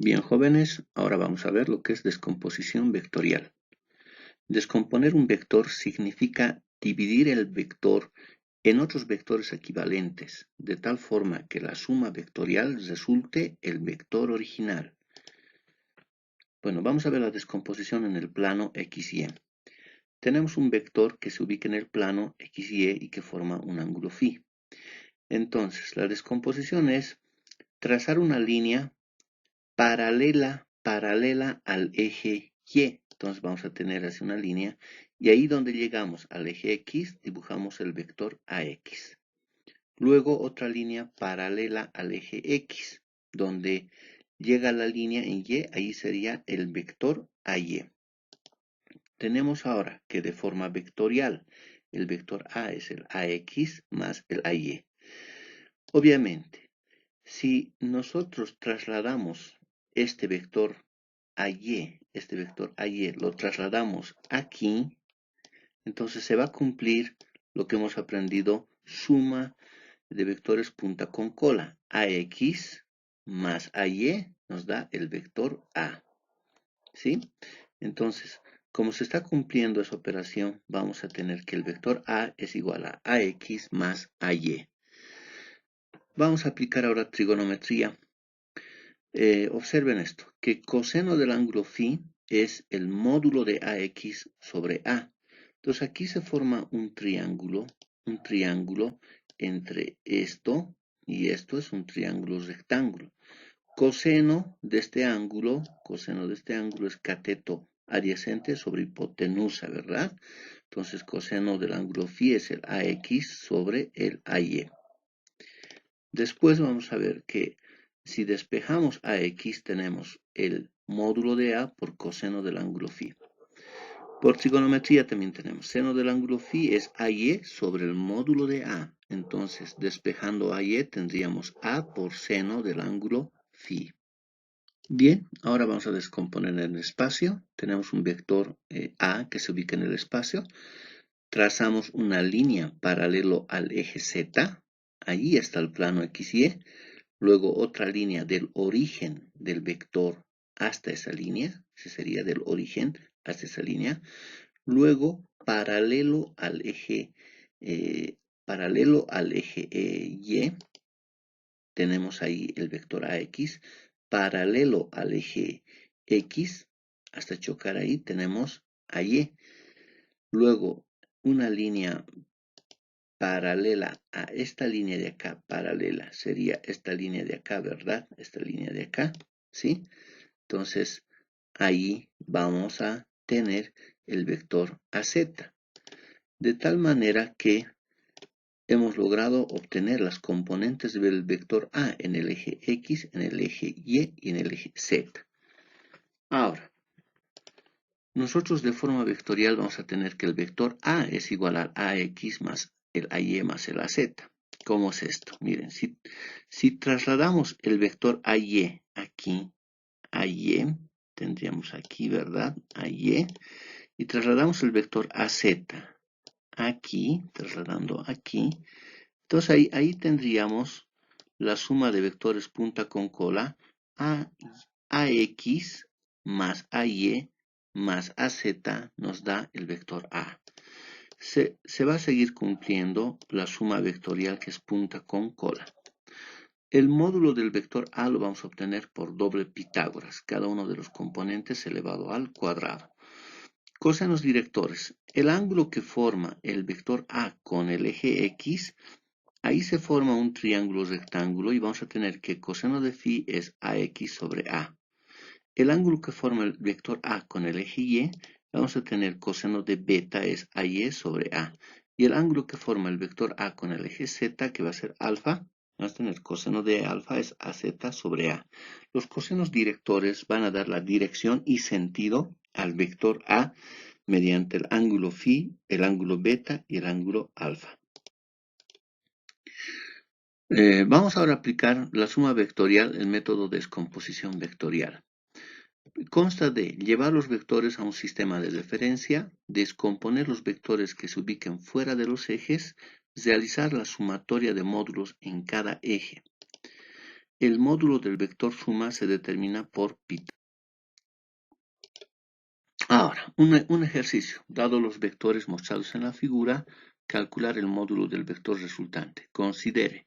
Bien, jóvenes, ahora vamos a ver lo que es descomposición vectorial. Descomponer un vector significa dividir el vector en otros vectores equivalentes, de tal forma que la suma vectorial resulte el vector original. Bueno, vamos a ver la descomposición en el plano XY. Tenemos un vector que se ubica en el plano XY y que forma un ángulo phi. Entonces, la descomposición es trazar una línea paralela al eje Y. Entonces vamos a tener así una línea y ahí donde llegamos al eje X dibujamos el vector AX. Luego otra línea paralela al eje X, donde llega la línea en Y, ahí sería el vector AY. Tenemos ahora que de forma vectorial el vector A es el AX más el AY. Obviamente, si nosotros trasladamos este vector AY, lo trasladamos aquí, entonces se va a cumplir lo que hemos aprendido, suma de vectores punta con cola. AX más AY nos da el vector A, ¿sí? Entonces, como se está cumpliendo esa operación, vamos a tener que el vector A es igual a AX más AY. Vamos a aplicar ahora trigonometría. Observen esto, que coseno del ángulo phi es el módulo de AX sobre A. Entonces aquí se forma un triángulo entre esto y esto es un triángulo rectángulo. Coseno de este ángulo es cateto adyacente sobre hipotenusa, ¿verdad? Entonces coseno del ángulo phi es el AX sobre el AY. Después vamos a ver que si despejamos AX tenemos el módulo de A por coseno del ángulo phi. Por trigonometría también tenemos seno del ángulo phi es AY sobre el módulo de A. Entonces despejando AY tendríamos A por seno del ángulo phi. Bien, ahora vamos a descomponer en el espacio. Tenemos un vector A que se ubica en el espacio. Trazamos una línea paralelo al eje Z. Ahí está el plano XY. Luego otra línea del origen del vector hasta esa línea. Ese sería del origen hasta esa línea. Luego paralelo al eje Y. Tenemos ahí el vector AX. Paralelo al eje X. Hasta chocar ahí tenemos AY. Luego una línea paralela a esta línea de acá, paralela, sería esta línea de acá, ¿verdad? Esta línea de acá, ¿sí? Entonces, ahí vamos a tener el vector AZ. De tal manera que hemos logrado obtener las componentes del vector A en el eje X, en el eje Y y en el eje Z. Ahora, nosotros de forma vectorial vamos a tener que el vector A es igual al AX más el AY más el AZ. ¿Cómo es esto? Miren, si trasladamos el vector AY aquí, AY, tendríamos aquí, ¿verdad? AY, y trasladamos el vector AZ aquí, trasladando aquí, entonces ahí tendríamos la suma de vectores punta con cola, AX más AY más AZ nos da el vector A. Se va a seguir cumpliendo la suma vectorial que es punta con cola. El módulo del vector A lo vamos a obtener por doble Pitágoras, cada uno de los componentes elevado al cuadrado. Cosenos directores. El ángulo que forma el vector A con el eje X, ahí se forma un triángulo rectángulo y vamos a tener que coseno de phi es AX sobre A. El ángulo que forma el vector A con el eje Y, vamos a tener coseno de beta es AY sobre A. Y el ángulo que forma el vector A con el eje Z, que va a ser alfa, vamos a tener coseno de alfa es AZ sobre A. Los cosenos directores van a dar la dirección y sentido al vector A mediante el ángulo phi, el ángulo beta y el ángulo alfa. Vamos ahora a aplicar la suma vectorial, el método de descomposición vectorial. Consta de llevar los vectores a un sistema de referencia, descomponer los vectores que se ubiquen fuera de los ejes, realizar la sumatoria de módulos en cada eje. el módulo del vector suma se determina por pi. Ahora, un ejercicio. Dado los vectores mostrados en la figura, calcular el módulo del vector resultante. Considere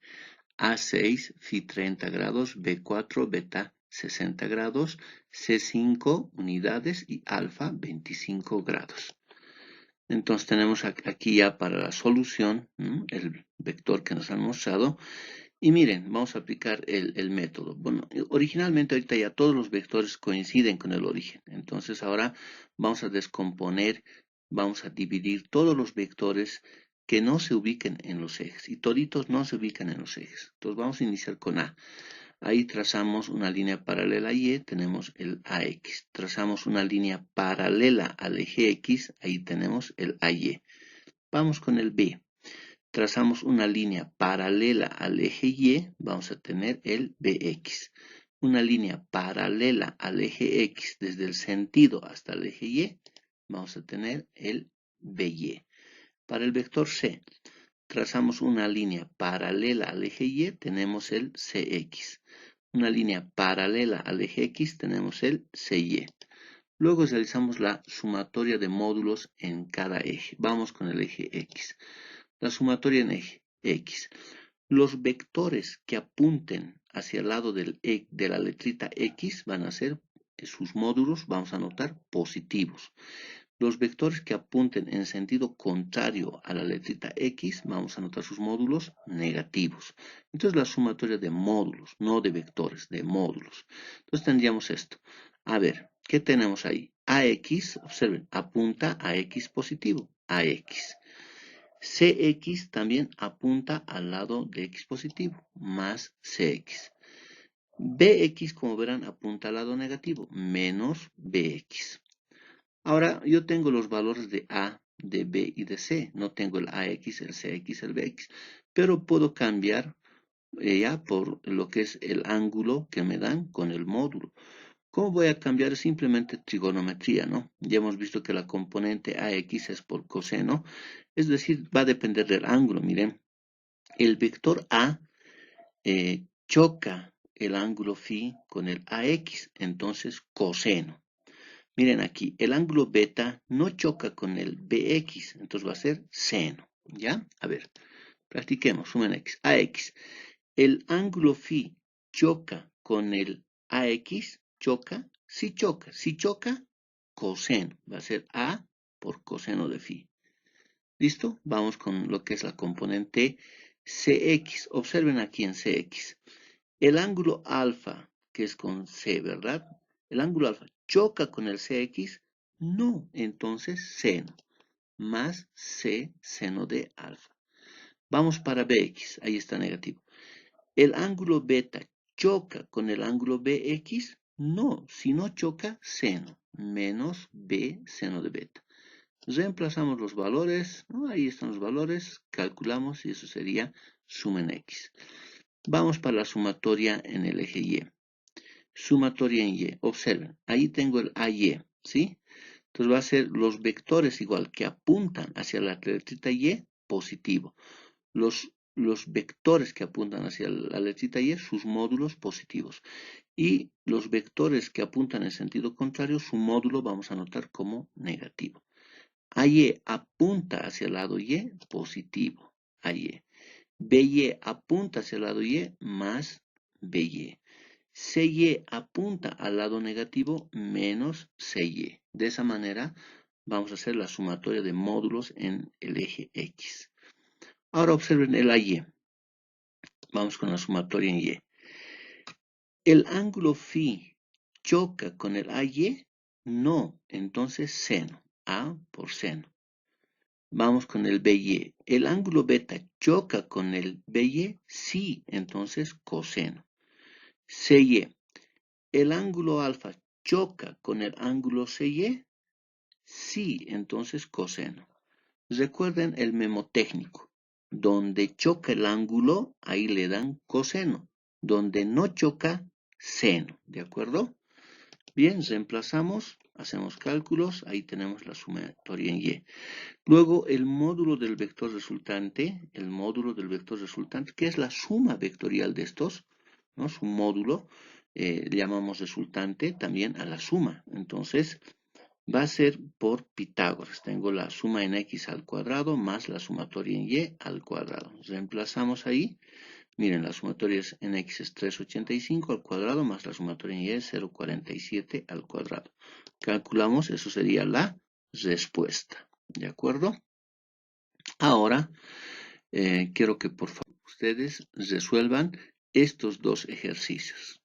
A6, phi 30 grados, B4, beta 60 grados, C5 unidades y alfa 25 grados. Entonces tenemos aquí ya para la solución el vector que nos han mostrado. Y miren, vamos a aplicar el método. Bueno, originalmente ahorita ya todos los vectores coinciden con el origen. Entonces ahora vamos a descomponer, vamos a dividir todos los vectores que no se ubiquen en los ejes. Y toditos no se ubican en los ejes. Entonces vamos a iniciar con A. Ahí trazamos una línea paralela a Y, tenemos el AX. Trazamos una línea paralela al eje X, ahí tenemos el AY. Vamos con el B. Trazamos una línea paralela al eje Y, vamos a tener el BX. Una línea paralela al eje X desde el sentido hasta el eje Y, vamos a tener el BY. Para el vector C, trazamos una línea paralela al eje Y, tenemos el CX. Una línea paralela al eje X, tenemos el CY. Luego realizamos la sumatoria de módulos en cada eje. Vamos con el eje X. La sumatoria en eje X. Los vectores que apunten hacia el lado de la letrita X van a ser sus módulos, vamos a anotar positivos. Los vectores que apunten en sentido contrario a la letrita X, vamos a anotar sus módulos negativos. Entonces la sumatoria de módulos, no de vectores, de módulos. Entonces tendríamos esto. A ver, ¿qué tenemos ahí? AX, observen, apunta a X positivo, AX. CX también apunta al lado de X positivo, más CX. BX, como verán, apunta al lado negativo, menos BX. Ahora, yo tengo los valores de A, de B y de C. No tengo el AX, el CX, el BX. Pero puedo cambiar ya por lo que es el ángulo que me dan con el módulo. ¿Cómo voy a cambiar? Simplemente trigonometría, ¿no? Ya hemos visto que la componente AX es por coseno. Es decir, va a depender del ángulo. Miren, el vector A choca el ángulo phi con el AX. Entonces, coseno. Miren aquí, el ángulo beta no choca con el BX, entonces va a ser seno, ¿ya? A ver, practiquemos, sumen X. AX, el ángulo phi choca con el AX, choca, sí choca, coseno, va a ser A por coseno de phi. ¿Listo? Vamos con lo que es la componente CX. Observen aquí en CX. El ángulo alfa, que es con C, ¿verdad? El ángulo alfa choca con el CX, no, entonces seno, más C seno de alfa. Vamos para BX, ahí está negativo. El ángulo beta choca con el ángulo BX, no, si no choca, seno, menos B seno de beta. Reemplazamos los valores, ¿no? Ahí están los valores, calculamos y eso sería suma en X. Vamos para la sumatoria en el eje Y. Sumatoria en Y. Observen, ahí tengo el AY, ¿sí? Entonces va a ser los vectores igual que apuntan hacia la letrita Y, positivo. Los vectores que apuntan hacia la letrita Y, sus módulos positivos. Y los vectores que apuntan en sentido contrario, su módulo vamos a anotar como negativo. AY apunta hacia el lado Y, positivo. AY. BY apunta hacia el lado Y, más BY. CY apunta al lado negativo, menos CY. De esa manera vamos a hacer la sumatoria de módulos en el eje X. Ahora observen el AY. Vamos con la sumatoria en Y. ¿El ángulo phi choca con el AY? No, entonces seno. A por seno. Vamos con el BY. ¿El ángulo beta choca con el BY? Sí, entonces coseno. CY. ¿El ángulo alfa choca con el ángulo CY? Sí, entonces coseno. Recuerden el memotécnico. Donde choca el ángulo, ahí le dan coseno. Donde no choca, seno. ¿De acuerdo? Bien, reemplazamos, hacemos cálculos, ahí tenemos la sumatoria en Y. Luego el módulo del vector resultante, que es la suma vectorial de estos, ¿no? Su módulo, llamamos resultante también a la suma. Entonces, va a ser por Pitágoras. Tengo la suma en x al cuadrado más la sumatoria en y al cuadrado. Reemplazamos ahí. Miren, la sumatoria en x es 385 al cuadrado más la sumatoria en y es 0,47 al cuadrado. Calculamos, eso sería la respuesta. ¿De acuerdo? Ahora, quiero que por favor ustedes resuelvan estos dos ejercicios.